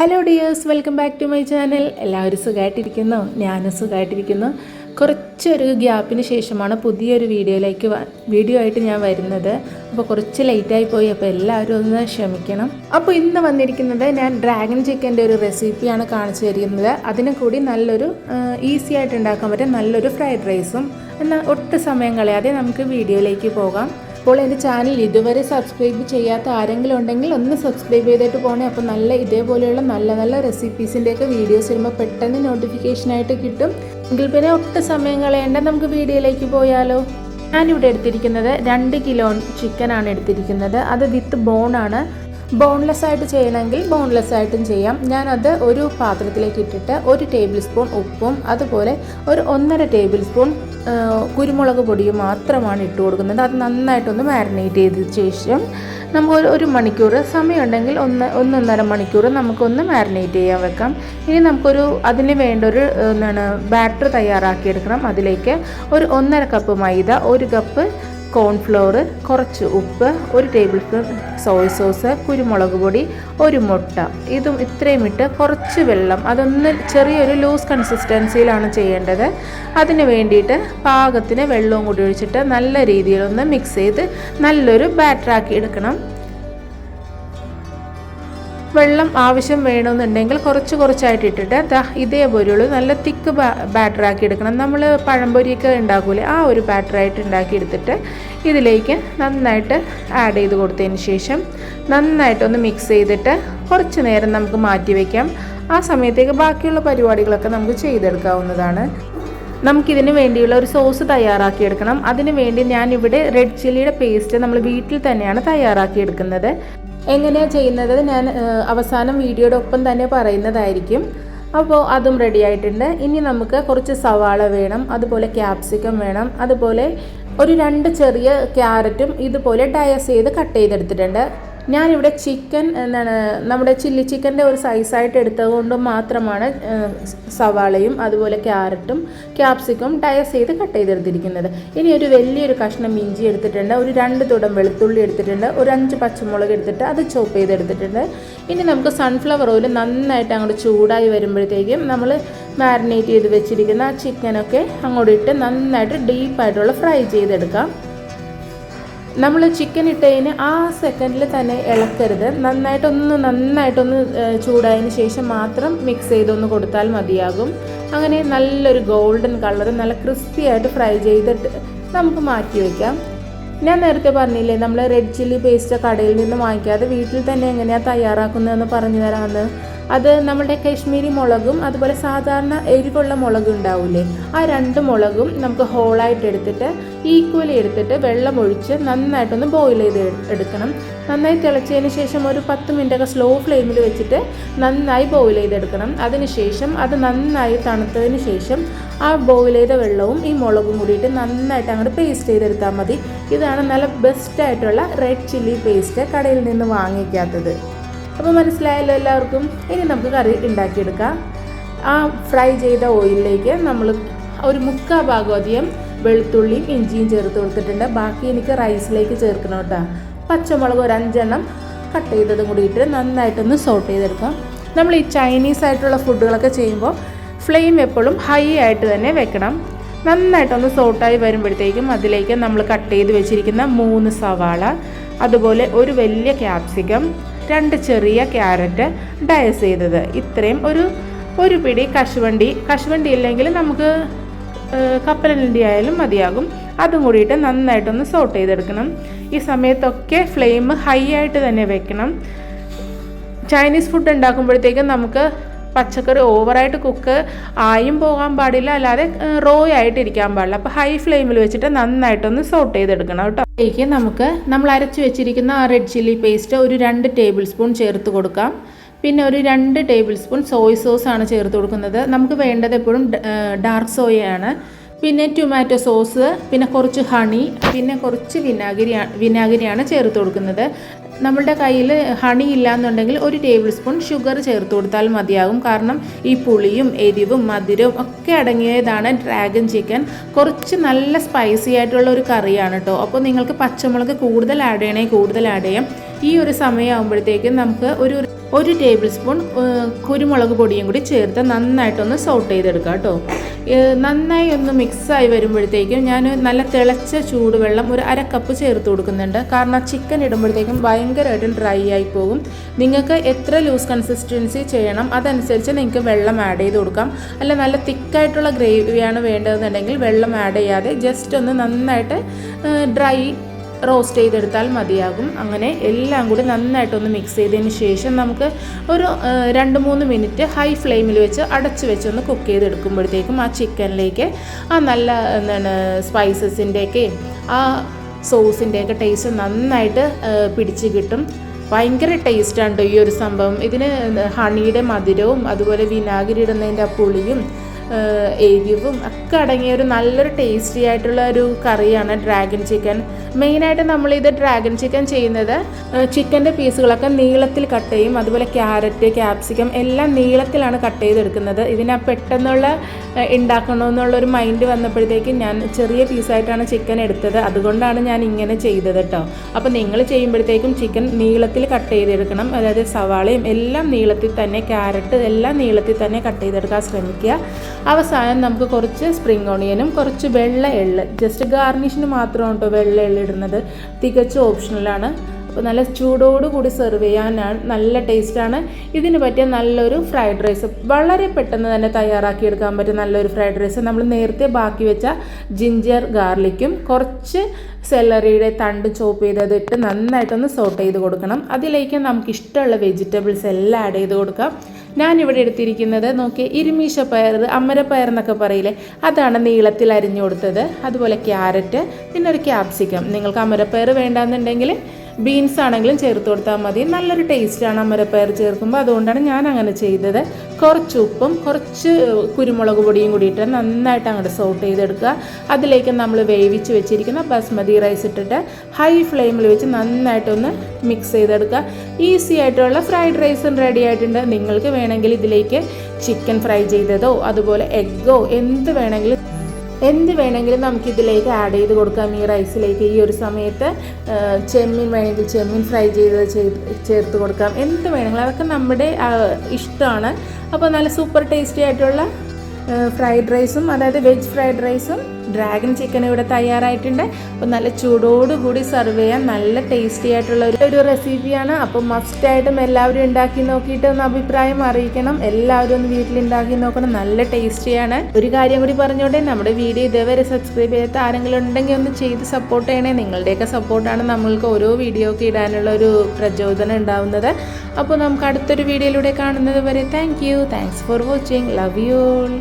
Hello dears, welcome back to my channel. എല്ലാവരും സുഖമായിട്ടിരിക്കുന്നു? ഞാനും സുഖമായിട്ടിരിക്കുന്നു. കുറച്ചൊരു ഗ്യാപ്പിന് ശേഷമാണ് പുതിയൊരു വീഡിയോ ആയിട്ട് ഞാൻ വരുന്നത്. അപ്പോൾ കുറച്ച് ലേറ്റായി പോയി, അപ്പോൾ എല്ലാവരും ഒന്ന് ക്ഷമിക്കണം. അപ്പോൾ ഇന്ന് വന്നിരിക്കുന്നത് ഞാൻ ഡ്രാഗൺ ചിക്കൻ്റെ ഒരു റെസിപ്പിയാണ് കാണിച്ചു തരുന്നത്. അതിന് കൂടി നല്ലൊരു ഈസി ആയിട്ട് ഉണ്ടാക്കാൻ പറ്റും നല്ലൊരു ഫ്രൈഡ് റൈസും. എന്നാൽ ഒട്ടും സമയം കളയാതെ നമുക്ക് വീഡിയോയിലേക്ക് പോകാം. അപ്പോൾ എൻ്റെ ചാനൽ ഇതുവരെ സബ്സ്ക്രൈബ് ചെയ്യാത്ത ആരെങ്കിലും ഉണ്ടെങ്കിൽ ഒന്ന് സബ്സ്ക്രൈബ് ചെയ്തിട്ട് പോകണേ. അപ്പോൾ ഇതേപോലെയുള്ള നല്ല റെസിപ്പീസിൻ്റെയൊക്കെ വീഡിയോസ് വരുമ്പോൾ പെട്ടെന്ന് നോട്ടിഫിക്കേഷനായിട്ട് കിട്ടും. എങ്കിൽ പിന്നെ ഒട്ടും സമയം കളയേണ്ട, നമുക്ക് വീഡിയോയിലേക്ക് പോയാലോ. ഞാനിവിടെ എടുത്തിരിക്കുന്നത് 2 കിലോ ചിക്കനാണ് എടുത്തിരിക്കുന്നത്. അത് വിത്ത് ബോണാണ്. ബോൺലെസ് ആയിട്ട് ചെയ്യണമെങ്കിൽ ബോൺലെസ് ആയിട്ടും ചെയ്യാം. ഞാനത് ഒരു പാത്രത്തിലേക്ക് ഇട്ടിട്ട് 1 ടേബിൾ സ്പൂൺ ഉപ്പും അതുപോലെ ഒരു 1.5 ടേബിൾ സ്പൂൺ കുരുമുളക് പൊടിയും മാത്രമാണ് ഇട്ട് കൊടുക്കുന്നത്. അത് നന്നായിട്ടൊന്ന് മാരിനേറ്റ് ചെയ്ത ശേഷം നമുക്ക് ഒരു മണിക്കൂർ സമയമുണ്ടെങ്കിൽ 1.5 മണിക്കൂർ നമുക്കൊന്ന് മാരിനേറ്റ് ചെയ്യാൻ വെക്കാം. ഇനി അതിന് വേണ്ട ഒരു ബാറ്റർ തയ്യാറാക്കിയെടുക്കണം. അതിലേക്ക് ഒരു 1.5 കപ്പ് മൈദ, 1 കപ്പ് കോൺഫ്ലോർ, കുറച്ച് ഉപ്പ്, 1 ടേബിൾ സ്പൂൺ സോയ സോസ്, കുരുമുളക് പൊടി, 1 മുട്ട, ഇത്രയും ഇട്ട് കുറച്ച് വെള്ളം, അതൊന്ന് ചെറിയൊരു ലൂസ് കൺസിസ്റ്റൻസിയിലാണ് ചെയ്യേണ്ടത്. അതിന് വേണ്ടിയിട്ട് പാകത്തിന് വെള്ളവും കൂടി ഒഴിച്ചിട്ട് നല്ല രീതിയിലൊന്ന് മിക്സ് ചെയ്ത് നല്ലൊരു ബാറ്ററാക്കി എടുക്കണം. വെള്ളം ആവശ്യം വേണമെന്നുണ്ടെങ്കിൽ കുറച്ചായിട്ട് ഇട്ടിട്ട് ഇതേപോലെയുള്ള നല്ല തിക്ക് ബാറ്ററാക്കി എടുക്കണം. നമ്മൾ പഴംപൊരിയൊക്കെ ഉണ്ടാക്കൂലേ, ആ ഒരു ബാറ്ററായിട്ട് ഉണ്ടാക്കിയെടുത്തിട്ട് ഇതിലേക്ക് നന്നായിട്ട് ആഡ് ചെയ്ത് കൊടുത്തതിന് ശേഷം നന്നായിട്ടൊന്ന് മിക്സ് ചെയ്തിട്ട് കുറച്ച് നേരം നമുക്ക് മാറ്റി വയ്ക്കാം. ആ സമയത്തേക്ക് ബാക്കിയുള്ള പരിപാടികളൊക്കെ നമുക്ക് ചെയ്തെടുക്കാവുന്നതാണ്. നമുക്കിതിന് വേണ്ടിയുള്ള ഒരു സോസ് തയ്യാറാക്കിയെടുക്കണം. അതിന് വേണ്ടി ഞാനിവിടെ റെഡ് ചില്ലിയുടെ പേസ്റ്റ് നമ്മൾ വീട്ടിൽ തന്നെയാണ് തയ്യാറാക്കിയെടുക്കുന്നത്. എങ്ങനെയാണ് ചെയ്യുന്നത് ഞാൻ അവസാനം വീഡിയോയുടെ ഒപ്പം തന്നെ പറയുന്നതായിരിക്കും. അപ്പോൾ അതും റെഡി ആയിട്ടുണ്ട്. ഇനി നമുക്ക് കുറച്ച് സവാള വേണം, അതുപോലെ ക്യാപ്സിക്കം വേണം, അതുപോലെ ഒരു 2 ചെറിയ ക്യാരറ്റും ഇതുപോലെ ഡയസ് ചെയ്ത് കട്ട് ചെയ്തെടുത്തിട്ടുണ്ട്. ഞാനിവിടെ ചിക്കൻ നമ്മുടെ ചില്ലി ചിക്കൻ്റെ ഒരു സൈസായിട്ട് എടുത്തതുകൊണ്ട് മാത്രമാണ് സവാളയും അതുപോലെ ക്യാരറ്റും ക്യാപ്സിക്കും ഡയസ് ചെയ്ത് കട്ട് ചെയ്തെടുത്തിരിക്കുന്നത്. ഇനി ഒരു വലിയൊരു കഷ്ണം ഇഞ്ചി എടുത്തിട്ടുണ്ട്, ഒരു 2 തുടം വെളുത്തുള്ളി എടുത്തിട്ടുണ്ട്, ഒരു 5 പച്ചമുളക് എടുത്തിട്ട് അത് ചോപ്പ് ചെയ്തെടുത്തിട്ടുണ്ട്. ഇനി നമുക്ക് സൺഫ്ലവർ ഓയിൽ നന്നായിട്ട് അങ്ങോട്ട് ചൂടായി വരുമ്പോഴത്തേക്കും നമ്മൾ മാരിനേറ്റ് ചെയ്ത് വെച്ചിരിക്കുന്ന ചിക്കനൊക്കെ അങ്ങോട്ട് ഇട്ട് നന്നായിട്ട് ഡീപ്പായിട്ടുള്ള ഫ്രൈ ചെയ്തെടുക്കാം. നമ്മൾ ചിക്കൻ ഇട്ടതിന് ആ സെക്കൻഡിൽ തന്നെ ഇളക്കരുത്. നന്നായിട്ടൊന്ന് ചൂടായതിന് ശേഷം മാത്രം മിക്സ് ചെയ്തൊന്ന് കൊടുത്താൽ മതിയാകും. അങ്ങനെ നല്ലൊരു ഗോൾഡൻ കളർ നല്ല ക്രിസ്പി ആയിട്ട് ഫ്രൈ ചെയ്തിട്ട് നമുക്ക് മാറ്റി വയ്ക്കാം. ഞാൻ നേരത്തെ പറഞ്ഞില്ലേ, നമ്മൾ റെഡ് ചില്ലി പേസ്റ്റ് കടയിൽ നിന്ന് വാങ്ങിക്കാതെ വീട്ടിൽ തന്നെ എങ്ങനെയാണ് തയ്യാറാക്കുന്നതെന്ന് പറഞ്ഞു തരാമെന്ന്. അത് നമ്മുടെ കാശ്മീരി മുളകും അതുപോലെ സാധാരണ എരിവുള്ള മുളകും ഉണ്ടാവില്ലേ, ആ 2 മുളകും നമുക്ക് ഹോളായിട്ട് എടുത്തിട്ട് ഈക്വലി എടുത്തിട്ട് വെള്ളം ഒഴിച്ച് നന്നായിട്ടൊന്ന് ബോയിൽ ചെയ്ത് എടുക്കണം. നന്നായി തിളച്ചതിന് ശേഷം ഒരു 10 മിനിറ്റൊക്കെ സ്ലോ ഫ്ലെയിമിൽ വെച്ചിട്ട് നന്നായി ബോയിൽ ചെയ്തെടുക്കണം. അതിനുശേഷം അത് നന്നായി തണുത്തതിന് ശേഷം ആ ബോയിൽ ചെയ്ത വെള്ളവും ഈ മുളകും കൂടിയിട്ട് നന്നായിട്ട് അങ്ങോട്ട് പേസ്റ്റ് ചെയ്തെടുത്താൽ മതി. ഇതാണ് നല്ല ബെസ്റ്റായിട്ടുള്ള റെഡ് ചില്ലി പേസ്റ്റ് കടയിൽ നിന്ന് വാങ്ങിക്കാത്തത്. അപ്പോൾ മനസ്സിലായല്ലോ എല്ലാവർക്കും. ഇനി നമുക്ക് കറി ഉണ്ടാക്കിയെടുക്കാം. ആ ഫ്രൈ ചെയ്ത ഓയിലിലേക്ക് നമ്മൾ ഒരു 3/4 ഭാഗം അധികം വെളുത്തുള്ളിയും ഇഞ്ചിയും ചേർത്ത് കൊടുത്തിട്ടുണ്ട്. ബാക്കി എനിക്ക് റൈസിലേക്ക് ചേർക്കണം കേട്ടോ. പച്ചമുളക് ഒരു 5 എണ്ണം കട്ട് ചെയ്തതും കൂടി ഇട്ട് നന്നായിട്ടൊന്ന് സോട്ട് ചെയ്തെടുക്കാം. നമ്മൾ ഈ ചൈനീസ് ആയിട്ടുള്ള ഫുഡുകളൊക്കെ ചെയ്യുമ്പോൾ ഫ്ലെയിം എപ്പോഴും ഹൈ ആയിട്ട് തന്നെ വെക്കണം. നന്നായിട്ടൊന്ന് സോട്ടായി വരുമ്പോഴത്തേക്കും അതിലേക്ക് നമ്മൾ കട്ട് ചെയ്ത് വെച്ചിരിക്കുന്ന 3 സവാള, അതുപോലെ ഒരു വലിയ ക്യാപ്സിക്കം, 2 ചെറിയ ക്യാരറ്റ് ഡയസ് ചെയ്തത്, ഇത്രയും ഒരു പിടി കശുവണ്ടി ഇല്ലെങ്കിൽ നമുക്ക് കപ്പലണ്ടി ആയാലും മതിയാകും. അതും കൂടിയിട്ട് നന്നായിട്ടൊന്ന് സോട്ട് ചെയ്തെടുക്കണം. ഈ സമയത്തൊക്കെ ഫ്ലെയിം ഹൈ ആയിട്ട് തന്നെ വെക്കണം. ചൈനീസ് ഫുഡ് ഉണ്ടാക്കുമ്പോഴത്തേക്കും നമുക്ക് പച്ചക്കറി ഓവറായിട്ട് കുക്ക് ആയും പോകാൻ പാടില്ല, അല്ലാതെ റോ ആയിട്ട് ഇരിക്കാൻ പാടില്ല. അപ്പോൾ ഹൈ ഫ്ലെയിമിൽ വെച്ചിട്ട് നന്നായിട്ടൊന്ന് സോട്ട് ചെയ്തെടുക്കണം കേട്ടോ. അതിലേക്ക് നമ്മൾ അരച്ച് വെച്ചിരിക്കുന്ന ആ റെഡ് ചില്ലി പേസ്റ്റ് ഒരു 2 ടേബിൾ സ്പൂൺ ചേർത്ത് കൊടുക്കാം. പിന്നെ ഒരു 2 ടേബിൾ സ്പൂൺ സോയ സോസാണ് ചേർത്ത് കൊടുക്കുന്നത്. നമുക്ക് വേണ്ടത് എപ്പോഴും ഡാർക്ക് സോയയാണ്. പിന്നെ ടൊമാറ്റോ സോസ്, പിന്നെ കുറച്ച് ഹണി, പിന്നെ കുറച്ച് വിനാഗിരിയാണ് ചേർത്ത് കൊടുക്കുന്നത്. നമ്മളുടെ കയ്യിൽ ഹണി ഇല്ലയെന്നുണ്ടെങ്കിൽ 1 ടേബിൾ സ്പൂൺ ഷുഗർ ചേർത്ത് കൊടുത്താൽ മതിയാകും. കാരണം ഈ പുളിയും എരിവും മധുരവും ഒക്കെ അടങ്ങിയതാണ് ഡ്രാഗൺ ചിക്കൻ. കുറച്ച് നല്ല സ്പൈസി ആയിട്ടുള്ള ഒരു കറിയാണ് കേട്ടോ. അപ്പോൾ നിങ്ങൾക്ക് പച്ചമുളക് കൂടുതൽ ആഡ് ചെയ്യണമെങ്കിൽ കൂടുതൽ ആഡ് ചെയ്യാം. ഈ ഒരു സമയമാകുമ്പോഴത്തേക്കും നമുക്ക് ഒരു ടേബിൾ സ്പൂൺ കുരുമുളക് പൊടിയും കൂടി ചേർത്ത് നന്നായിട്ടൊന്ന് സോട്ട് ചെയ്തെടുക്കാം കേട്ടോ. നന്നായി ഒന്ന് മിക്സായി വരുമ്പോഴത്തേക്കും ഞാൻ നല്ല തിളച്ച ചൂടുവെള്ളം ഒരു 1/2 കപ്പ് ചേർത്ത് കൊടുക്കുന്നുണ്ട്. കാരണം ചിക്കൻ ഇടുമ്പോഴത്തേക്കും ഭയങ്കരമായിട്ടും ഡ്രൈ ആയി പോകും. നിങ്ങൾക്ക് എത്ര ലൂസ് കൺസിസ്റ്റൻസി ചെയ്യണം അതനുസരിച്ച് നിങ്ങൾക്ക് വെള്ളം ആഡ് ചെയ്ത് കൊടുക്കാം. അല്ല നല്ല തിക്കായിട്ടുള്ള ഗ്രേവിയാണ് വേണ്ടതെന്നുണ്ടെങ്കിൽ വെള്ളം ആഡ് ചെയ്യാതെ ജസ്റ്റ് ഒന്ന് നന്നായിട്ട് ഡ്രൈ റോസ്റ്റ് ചെയ്തെടുത്താൽ മതിയാകും. അങ്ങനെ എല്ലാം കൂടി നന്നായിട്ടൊന്ന് മിക്സ് ചെയ്തതിന് ശേഷം നമുക്ക് ഒരു 2-3 മിനിറ്റ് ഹൈ ഫ്ലെയിമിൽ വെച്ച് അടച്ച് വെച്ചൊന്ന് കുക്ക് ചെയ്തെടുക്കുമ്പോഴത്തേക്കും ആ ചിക്കനിലേക്ക് ആ നല്ല സ്പൈസസിൻ്റെയൊക്കെ ആ സോസിൻ്റെയൊക്കെ ടേസ്റ്റ് നന്നായിട്ട് പിടിച്ച് കിട്ടും. ഭയങ്കര ടേസ്റ്റാണ് ഈ ഒരു സംഭവം. ഇതിന് ഹണിയുടെ മധുരവും അതുപോലെ വിനാഗിരി ഇടുന്നതിൻ്റെ ആ പുളിയും എരിവും ഒക്കെ അടങ്ങിയ ഒരു നല്ലൊരു ടേസ്റ്റി ആയിട്ടുള്ള ഒരു കറിയാണ് ഡ്രാഗൺ ചിക്കൻ. മെയിനായിട്ട് നമ്മളിത് ഡ്രാഗൺ ചിക്കൻ ചെയ്യുന്നത് ചിക്കൻ്റെ പീസുകളൊക്കെ നീളത്തിൽ കട്ട് ചെയ്യും. അതുപോലെ ക്യാരറ്റ്, ക്യാപ്സിക്കം എല്ലാം നീളത്തിലാണ് കട്ട് ചെയ്തെടുക്കുന്നത്. ഇതിനെ പെട്ടെന്നുള്ള ഉണ്ടാക്കണമെന്നുള്ളൊരു മൈൻഡ് വന്നപ്പോഴത്തേക്കും ഞാൻ ചെറിയ പീസായിട്ടാണ് ചിക്കൻ എടുത്തത്. അതുകൊണ്ടാണ് ഞാൻ ഇങ്ങനെ ചെയ്തത് കേട്ടോ. അപ്പോൾ നിങ്ങൾ ചെയ്യുമ്പോഴത്തേക്കും ചിക്കൻ നീളത്തിൽ കട്ട് ചെയ്തെടുക്കണം. അതായത് സവാളയും എല്ലാം നീളത്തിൽ തന്നെ, ക്യാരറ്റ് എല്ലാം നീളത്തിൽ തന്നെ കട്ട് ചെയ്തെടുക്കാൻ ശ്രമിക്കുക. അവസാനം നമുക്ക് കുറച്ച് സ്പ്രിംഗ് ഓണിയനും കുറച്ച് വെള്ള എള്ള്, ജസ്റ്റ് ഗാർണിഷിന് മാത്രമാണ് കേട്ടോ വെള്ള എള്ള് ഇടുന്നത്, തികച്ചും ഓപ്ഷണലാണ്. അപ്പോൾ നല്ല ചൂടോടുകൂടി സെർവ് ചെയ്യാനാണ് നല്ല ടേസ്റ്റാണ്. ഇതിന് പറ്റിയ നല്ലൊരു ഫ്രൈഡ് റൈസ്, വളരെ പെട്ടെന്ന് തന്നെ തയ്യാറാക്കിയെടുക്കാൻ പറ്റിയ നല്ലൊരു ഫ്രൈഡ് റൈസ്. നമ്മൾ നേരത്തെ ബാക്കി വെച്ച ജിഞ്ചർ ഗാർലിക്കും കുറച്ച് സെലറിയുടെ തണ്ട് ചോപ്പ് ചെയ്തതിട്ട് നന്നായിട്ടൊന്ന് സോട്ട് ചെയ്ത് കൊടുക്കണം. അതിലേക്ക് നമുക്ക് ഇഷ്ടമുള്ള വെജിറ്റബിൾസ് എല്ലാം ആഡ് ചെയ്ത് കൊടുക്കാം. ഞാനിവിടെ എടുത്തിരിക്കുന്നത് നോക്കി, ഇരുമീശപ്പയർ, അമരപ്പയർ എന്നൊക്കെ പറയില്ലേ, അതാണ് നീളത്തിൽ അരിഞ്ഞു കൊടുത്തത്. അതുപോലെ ക്യാരറ്റ്, പിന്നെ ഒരു ക്യാപ്സിക്കം. നിങ്ങൾക്ക് അമരപ്പയർ വേണ്ടാന്നുണ്ടെങ്കിൽ ബീൻസ് ആണെങ്കിലും ചേർത്ത് കൊടുത്താൽ മതി. നല്ലൊരു ടേസ്റ്റാണ് അമരപ്പയർ ചേർക്കുമ്പോൾ, അതുകൊണ്ടാണ് ഞാൻ അങ്ങനെ ചെയ്തത്. കുറച്ച് ഉപ്പും കുറച്ച് കുരുമുളക് പൊടിയും കൂടിയിട്ട് നന്നായിട്ട് അങ്ങോട്ട് സോട്ട് ചെയ്തെടുക്കുക. അതിലേക്ക് നമ്മൾ വേവിച്ച് വെച്ചിരിക്കുന്ന ബസ്മതി റൈസ് ഇട്ടിട്ട് ഹൈ ഫ്ലെയിമിൽ വെച്ച് നന്നായിട്ടൊന്ന് മിക്സ് ചെയ്തെടുക്കുക. ഈസി ആയിട്ടുള്ള ഫ്രൈഡ് റൈസും റെഡി ആയിട്ടുണ്ട്. നിങ്ങൾക്ക് വേണമെങ്കിൽ ഇതിലേക്ക് ചിക്കൻ ഫ്രൈ ചെയ്തതോ അതുപോലെ എഗ്ഗോ എന്ത് വേണമെങ്കിലും നമുക്കിതിലേക്ക് ആഡ് ചെയ്ത് കൊടുക്കാം. ഈ റൈസിലേക്ക് ഈ ഒരു സമയത്ത് ചെമ്മീൻ വേണമെങ്കിൽ ചെമ്മീൻ ഫ്രൈ ചെയ്തത് ചേർത്ത് കൊടുക്കാം. എന്ത് വേണമെങ്കിലും അതൊക്കെ നമ്മുടെ ഇഷ്ടമാണ്. അപ്പോൾ നല്ല സൂപ്പർ ടേസ്റ്റി ആയിട്ടുള്ള ഫ്രൈഡ് റൈസും, അതായത് വെജ് ഫ്രൈഡ് റൈസും ഡ്രാഗൺ ചിക്കൻ ഇവിടെ തയ്യാറായിട്ടുണ്ട്. അപ്പോൾ നല്ല ചൂടോടുകൂടി സെർവ് ചെയ്യാൻ നല്ല ടേസ്റ്റി ആയിട്ടുള്ള ഒരു റെസിപ്പിയാണ്. അപ്പോൾ മസ്റ്റായിട്ടും എല്ലാവരും ഉണ്ടാക്കി നോക്കിയിട്ട് ഒന്ന് അഭിപ്രായം അറിയിക്കണം. എല്ലാവരും ഒന്ന് വീട്ടിലുണ്ടാക്കി നോക്കണം, നല്ല ടേസ്റ്റിയാണ്. ഒരു കാര്യം കൂടി പറഞ്ഞോട്ടെ, നമ്മുടെ വീഡിയോ ഇതേവരെ സബ്സ്ക്രൈബ് ചെയ്യാത്ത ആരെങ്കിലും ഉണ്ടെങ്കിൽ ഒന്ന് ചെയ്ത് സപ്പോർട്ട് ചെയ്യണേ. നിങ്ങളുടെയൊക്കെ സപ്പോർട്ടാണ് നമ്മൾക്ക് ഓരോ വീഡിയോ ഒക്കെ ഇടാനുള്ള ഒരു പ്രചോദനം ഉണ്ടാവുന്നത്. അപ്പോൾ നമുക്ക് അടുത്തൊരു വീഡിയോയിലൂടെ കാണുന്നത് വരെ thanks for watching. Love you all.